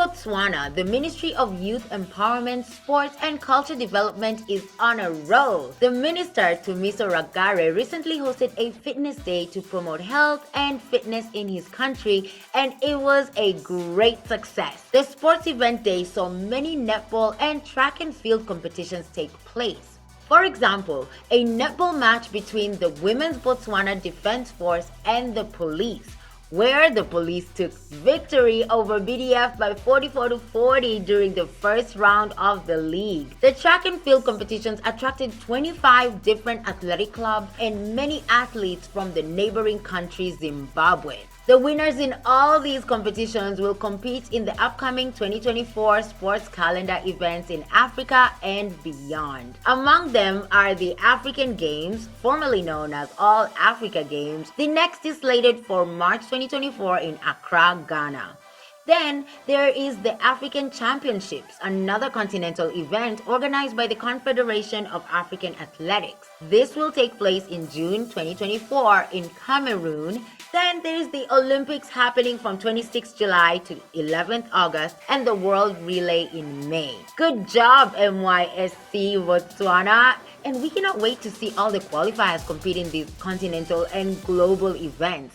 Botswana, the Ministry of Youth Empowerment, Sports and Culture Development is on a roll. The minister, Tumiso Ragare, recently hosted a fitness day to promote health and fitness in his country, and it was a great success. The sports event day saw many netball and track and field competitions take place. For example, a netball match between the Women's Botswana Defense Force and the police, where the police took victory over BDF by 44-40 during the first round of the league. The track and field competitions attracted 25 different athletic clubs and many athletes from the neighboring country Zimbabwe. The winners in all these competitions will compete in the upcoming 2024 sports calendar events in Africa and beyond. Among them are the African Games, formerly known as All Africa Games. The next is slated for March 2024 in Accra, Ghana. Then there is the African Championships, another continental event organized by the Confederation of African Athletics. This will take place in June 2024 in Cameroon. Then there is the Olympics happening from 26 July to 11th August and the World Relay in May. Good job, MYSC Botswana! And we cannot wait to see all the qualifiers compete in these continental and global events.